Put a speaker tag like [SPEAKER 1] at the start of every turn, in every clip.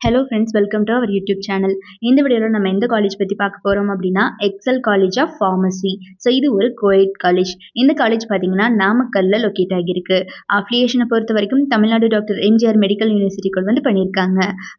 [SPEAKER 1] Hello friends, welcome to our YouTube channel. இந்த வீடியோவில் நம்ம எந்த காலேஜ் பற்றி பார்க்க போகிறோம் அப்படின்னா Excel college of pharmacy. So இது ஒரு கோஎட் காலேஜ். இந்த காலேஜ் பார்த்தீங்கன்னா நாமக்கல்ல லொக்கேட் ஆகியிருக்கு. அஃபிலியேஷனை பொறுத்த வரைக்கும் தமிழ்நாடு டாக்டர் எம்ஜிஆர் மெடிக்கல் யூனிவர்சிட்டிக்குள் வந்து பண்ணியிருக்காங்க.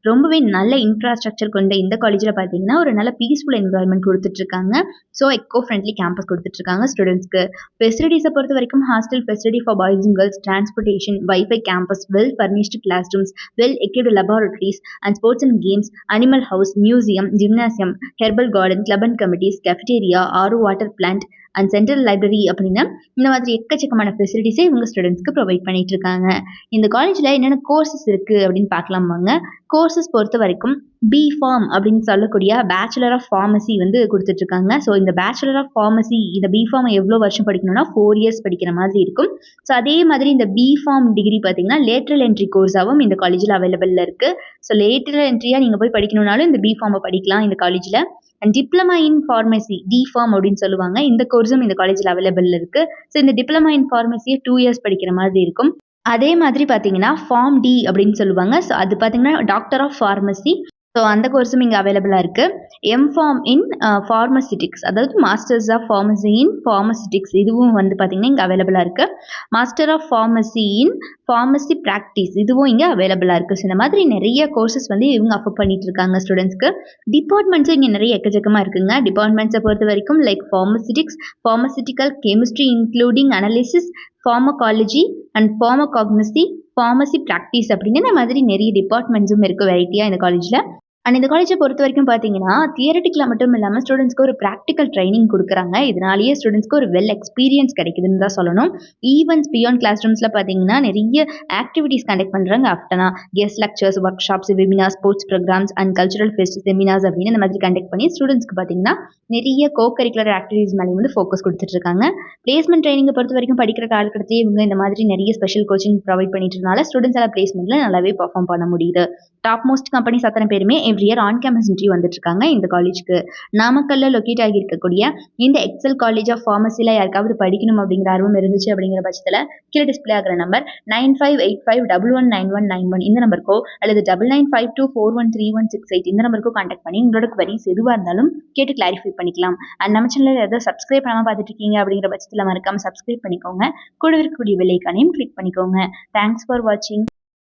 [SPEAKER 1] ரொம்பவே நல்ல இன்ஃப்ராஸ்ட்ரக்சர் கொண்ட இந்த காலேஜில் பார்த்தீங்கன்னா ஒரு நல்ல பீஸ்ஃபுல் என்வரான்மெண்ட் கொடுத்துட்ருக்காங்க. ஸோ எக்கோ ஃப்ரெண்ட்லி கேம்பஸ் கொடுத்துட்ருக்காங்க ஸ்டூடெண்ட்ஸ்க்கு. ஃபெசிலிட்டிஸை பொறுத்த வரைக்கும் hostel facility for boys and girls, transportation, wifi campus, well furnished class rooms, well equipped laboratories and sports and games, animal house, museum, gymnasium, herbal garden, club and committees, cafeteria, RO water plant and central library அப்படின்னா இந்த மாதிரி எக்கச்சக்கமான ஃபெசிலிட்டிஸே இவங்க ஸ்டூடெண்ட்ஸ்க்கு provide பண்ணிட்டு இருக்காங்க. இந்த காலேஜில் என்னென்ன கோர்சஸ் இருக்குது அப்படின்னு பார்க்கலாமாங்க. கோர்சஸ் பொறுத்த வரைக்கும் பிஃபார்ம் அப்படின்னு சொல்லக்கூடிய பேச்சுலர் ஆஃப் ஃபார்மசி வந்து கொடுத்துட்ருக்காங்க. ஸோ இந்த பேச்சுலர் ஆஃப் ஃபார்மசி இந்த பிஃபார்மை எவ்வளோ வருஷம் படிக்கணும்னா 4 years படிக்கிற மாதிரி இருக்கும். ஸோ அதே மாதிரி இந்த பிஃபார்ம் டிகிரி பார்த்தீங்கன்னா லேட்ரல் என்ட்ரி கோர்ஸாகவும் இந்த காலேஜில் அவைலபிளில் இருக்குது. ஸோ லேட்ரல் என்ட்ரியாக நீங்கள் போய் படிக்கணும்னாலும் இந்த பிஃபார்மை படிக்கலாம் இந்த காலேஜில். And diploma in pharmacy deform அப்படின்னு சொல்லுவாங்க. இந்த கோர்ஸும் இந்த காலேஜில் அவைலபிள் இருக்கு. ஸோ இந்த டிப்ளமா இன் ஃபார்மசியை 2 years படிக்கிற மாதிரி இருக்கும். அதே மாதிரி பார்த்தீங்கன்னா ஃபார்ம் டி அப்படின்னு சொல்லுவாங்க. ஸோ அது பார்த்தீங்கன்னா டாக்டர் ஆஃப் ஃபார்மசி. ஸோ அந்த கோர்ஸும் இங்கே அவைலபிளாக இருக்குது. எம்ஃபார்ம் இன் ஃபார்மசிட்டிக்ஸ், அதாவது masters of pharmacy in pharmaceutics, இதுவும் வந்து பார்த்திங்கன்னா இங்கே அவைலபிளாக இருக்குது. Master of pharmacy in pharmacy practice, இதுவும் இங்கே அவைலபிளாக இருக்குது. ஸோ இந்த மாதிரி நிறைய கோர்சஸ் வந்து இவங்க அஃபர் பண்ணிட்டு இருக்காங்க ஸ்டூடெண்ட்ஸ்க்கு. டிபார்ட்மெண்ட்ஸும் இங்கே நிறைய எக்கச்சக்கமாக இருக்குங்க. டிபார்ட்மெண்ட்ஸை பொறுத்த வரைக்கும் like pharmaceutics, pharmaceutical chemistry including analysis, pharmacology and pharmacognosy, pharmacy practice அப்படின்னு இந்த மாதிரி நிறைய டிபார்ட்மெண்ட்ஸும் இருக்குது வெரைட்டியாக இந்த காலேஜில். அண்ட் இந்த காலேஜை பொறுத்த வரைக்கும் பார்த்தீங்கன்னா தியரட்டிக்கலாக மட்டும் இல்லாமல் ஸ்டூடெண்ட்ஸ்க்கு ஒரு ப்ராக்டிக்கல் ட்ரைனிங் கொடுக்குறாங்க. இதனாலேயே ஸ்டூடெண்ட்ஸ்க்கு ஒரு வெல் எக்ஸ்பீரியன்ஸ் கிடைக்குதுன்னு தான் சொல்லணும். ஈவெண்ட்ஸ் பியாண்ட் கிளாஸ் ரூம்ஸில் பார்த்தீங்கன்னா நிறைய ஆக்டிவிட்டீஸ் கண்டக்ட் பண்ணுறாங்க. ஆஃப்டர்னா guest lectures, workshops, webinar, sports programs and cultural fest, seminars அப்படின்னு இந்த மாதிரி கண்டக்ட் பண்ணி ஸ்டூடெண்ட்ஸ்க்கு பார்த்தீங்கன்னா நிறைய கோ கரிக்குலர் ஆக்டிவிட்டீஸ் மேலே வந்து ஃபோக்கஸ் கொடுத்துட்ருக்காங்க. பிளேஸ்மெண்ட் ட்ரைனிங்கை பொறுத்த வரைக்கும் படிக்கிற காலகட்டத்திலே இவங்க இந்த மாதிரி நிறைய ஸ்பெஷல் கோச்சிங் ப்ரொவைட் பண்ணிட்டுனால ஸ்டூடெண்ட்ஸ் எல்லாம் பிளேஸ்மெண்ட்டில் நல்லாவே பர்ஃபார்ம் பண்ண முடியுது. டாப் மோஸ்ட் கம்பெனிஸ் அத்தனை பேருமே every year on campus interview வந்துட்டு இருக்காங்க இந்த காலேஜ்க்கு. நாமக்கல்ல லொக்கேட் ஆகி இருக்கக்கூடிய இந்த எக்ஸல் காலேஜ் ஆஃப் ஃபார்மசியில் யாருக்காவது படிக்கணும் அப்படிங்கிற ஆர்வம் இருந்துச்சு அப்படிங்கிற பட்சத்தில் கீழே டிஸ்பிளே ஆகிற நம்பர் 9585119191 இந்த நம்பருக்கோ அல்லது 9952413168 இந்த நம்பருக்கோ கான்டாக்ட் பண்ணி உங்களோட குவரிஸ் எதுவாக இருந்தாலும் கேட்டு கிளாரிஃபை பண்ணிக்கலாம். அண்ட் நம்ம சேனலில் ஏதாவது சப்ஸ்கிரைப் பண்ணாமல் பார்த்துட்டு இருக்கீங்க அப்படிங்கிற பட்சத்தில் மறக்காமல் சப்ஸ்கிரைப் பண்ணிக்கோங்க. கூட இருக்கக்கூடிய பெல் ஐகானையும் கிளிக் பண்ணிக்கோங்க. தேங்க்ஸ் ஃபார் வாட்சிங்.